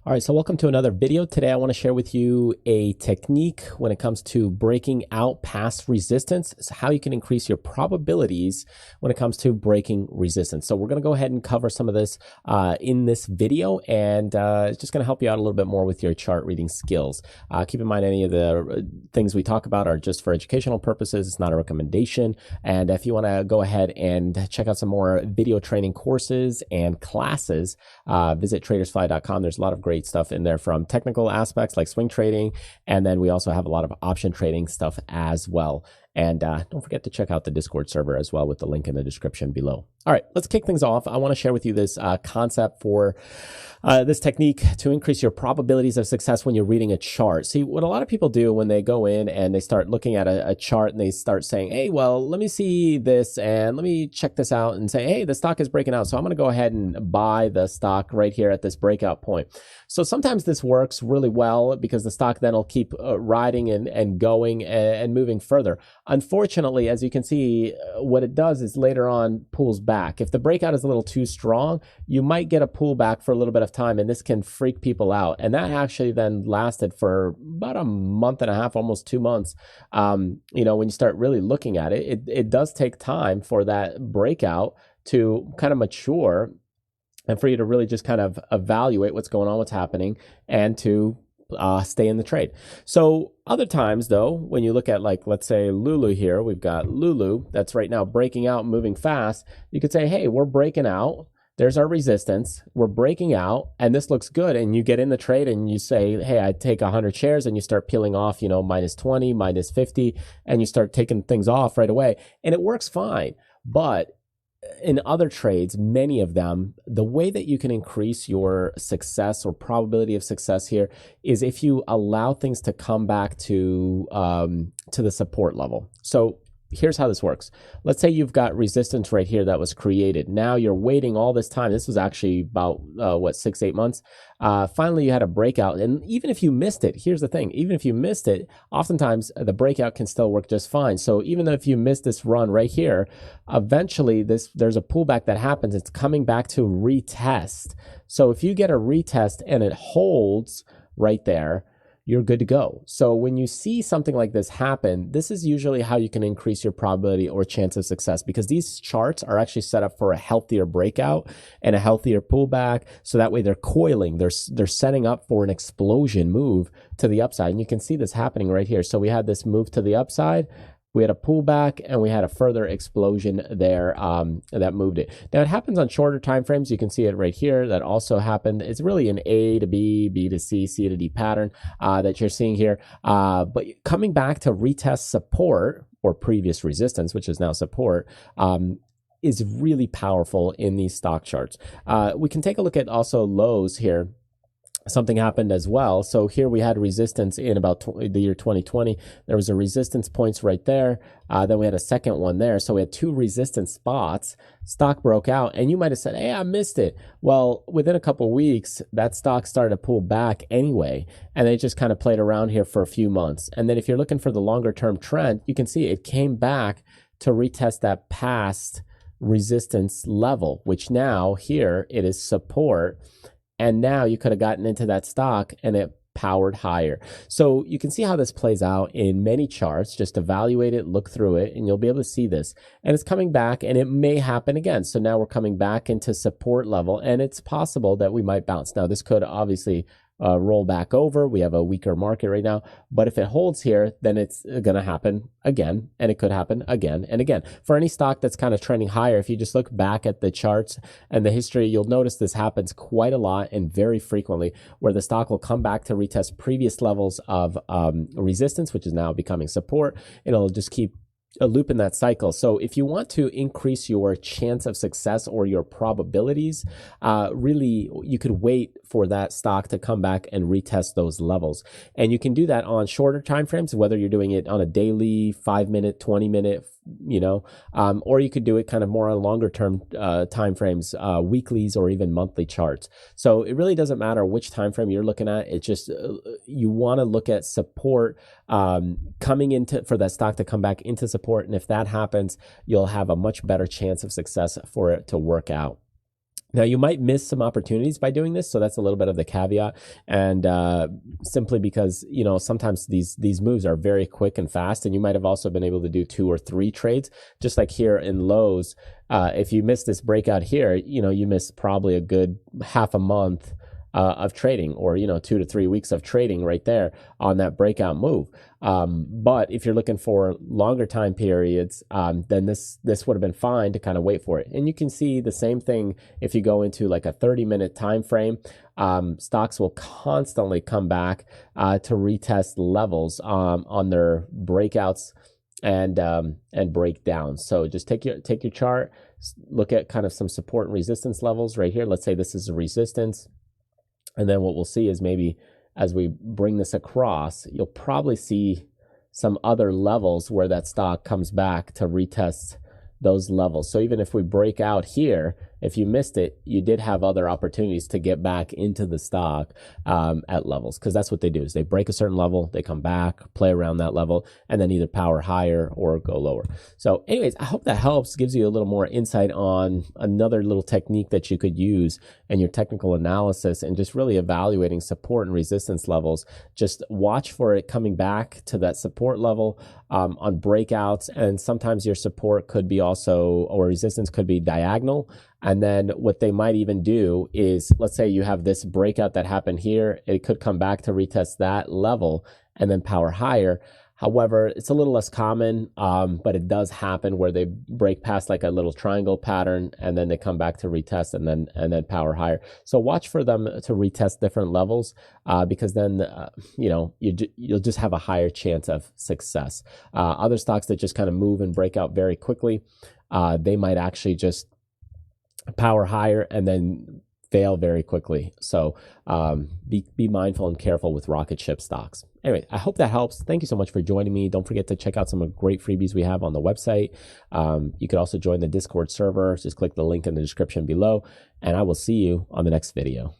All right, so welcome to another video. Today I want to share with you a technique when it comes to breaking out past resistance. So how you can increase your probabilities when it comes to breaking resistance. So we're going to go ahead and cover some of this in this video, and it's just going to help you out a little bit more with your chart reading skills. Keep in mind any of the things we talk about are just for educational purposes. It's not a recommendation. And if you want to go ahead and check out some more video training courses and classes, visit tradersfly.com. There's a lot of great stuff in there from technical aspects like swing trading, and then we also have a lot of option trading stuff as well. And don't forget to check out the Discord server as well with the link in the description below. All right, let's kick things off. I want to share with you this concept for this technique to increase your probabilities of success when you're reading a chart. See, what a lot of people do when they go in and they start looking at a chart and they start saying, hey, well, let me see this and let me check this out and say, hey, the stock is breaking out. So I'm going to go ahead and buy the stock right here at this breakout point. So sometimes this works really well because the stock then will keep riding and going and moving further. Unfortunately, as you can see, what it does is later on pulls back. If the breakout is a little too strong, you might get a pullback for a little bit of time, and this can freak people out. And that actually then lasted for about a month and a half, almost 2 months. When you start really looking at it, it does take time for that breakout to kind of mature and for you to really just kind of evaluate what's going on, what's happening, and to stay in the trade. So other times though, when you look at, like, let's say Lulu here, we've got Lulu that's right now breaking out, moving fast. You could say, hey, we're breaking out. There's our resistance. We're breaking out and this looks good. And you get in the trade and you say, hey, I take 100 shares, and you start peeling off, minus 20, minus 50, and you start taking things off right away. And it works fine. But in other trades, many of them, the way that you can increase your success or probability of success here is if you allow things to come back to the support level. So here's how this works. Let's say you've got resistance right here that was created. Now you're waiting all this time. This was actually about 6-8 months. Finally, you had a breakout. And even if you missed it, here's the thing. Even if you missed it, oftentimes the breakout can still work just fine. So even though if you missed this run right here, eventually there's a pullback that happens. It's coming back to retest. So if you get a retest and it holds right there, you're good to go. So when you see something like this happen, this is usually how you can increase your probability or chance of success, because these charts are actually set up for a healthier breakout and a healthier pullback. So that way they're coiling, they're setting up for an explosion move to the upside. And you can see this happening right here. So we had this move to the upside, we had a pullback, and we had a further explosion there that moved it. Now, it happens on shorter time frames. You can see it right here. That also happened. It's really an A to B, B to C, C to D pattern that you're seeing here. But coming back to retest support or previous resistance, which is now support, is really powerful in these stock charts. We can take a look at also lows here. Something happened as well. So here we had resistance in about the year 2020. There was a resistance points right there. Then we had a second one there. So we had two resistance spots. Stock broke out, and you might have said, hey, I missed it. Well, within a couple of weeks, that stock started to pull back anyway, and they just kind of played around here for a few months. And then if you're looking for the longer term trend, you can see it came back to retest that past resistance level, which now here it is support. And now you could have gotten into that stock and it powered higher. So you can see how this plays out in many charts. Just evaluate it, look through it, and you'll be able to see this. And it's coming back, and it may happen again. So now we're coming back into support level, and it's possible that we might bounce. Now, this could obviously roll back over. We have a weaker market right now, but if it holds here, then it's going to happen again, and it could happen again and again. For any stock that's kind of trending higher, if you just look back at the charts and the history, you'll notice this happens quite a lot and very frequently, where the stock will come back to retest previous levels of resistance, which is now becoming support. It'll just keep a loop in that cycle. So if you want to increase your chance of success or your probabilities, really you could wait for that stock to come back and retest those levels. And you can do that on shorter time frames, whether you're doing it on a daily, 5-minute, 20-minute, or you could do it kind of more on longer term time frames, weeklies or even monthly charts. So it really doesn't matter which time frame you're looking at. It's just you want to look at support coming into for that stock to come back into support. And if that happens, you'll have a much better chance of success for it to work out. Now, you might miss some opportunities by doing this, so that's a little bit of the caveat. And simply because, you know, sometimes these moves are very quick and fast, and you might have also been able to do 2 or 3 trades, just like here in lows. If you miss this breakout here, you know, you miss probably a good half a month of trading, or, you know, 2 to 3 weeks of trading right there on that breakout move. But if you're looking for longer time periods, then this would have been fine to kind of wait for it. And you can see the same thing if you go into like a 30-minute time frame. Stocks will constantly come back to retest levels on their breakouts and breakdowns. So just take your chart, look at kind of some support and resistance levels right here. Let's say this is a resistance. And then what we'll see is maybe as we bring this across, you'll probably see some other levels where that stock comes back to retest those levels. So even if we break out here, if you missed it, you did have other opportunities to get back into the stock at levels, because that's what they do is they break a certain level, they come back, play around that level, and then either power higher or go lower. So anyways, I hope that helps, gives you a little more insight on another little technique that you could use in your technical analysis and just really evaluating support and resistance levels. Just watch for it coming back to that support level on breakouts, and sometimes your support could be also, or resistance could be diagonal. And then what they might even do is, let's say you have this breakout that happened here, it could come back to retest that level and then power higher. However, it's a little less common, but it does happen where they break past like a little triangle pattern and then they come back to retest and then power higher. So watch for them to retest different levels because then you know, you'll just have a higher chance of success. Other stocks that just kind of move and break out very quickly, they might actually just power higher and then fail very quickly. So be mindful and careful with rocket ship stocks. Anyway, I hope that helps. Thank you so much for joining me. Don't forget to check out some of the great freebies we have on the website. You could also join the Discord server. Just click the link in the description below, and I will see you on the next video.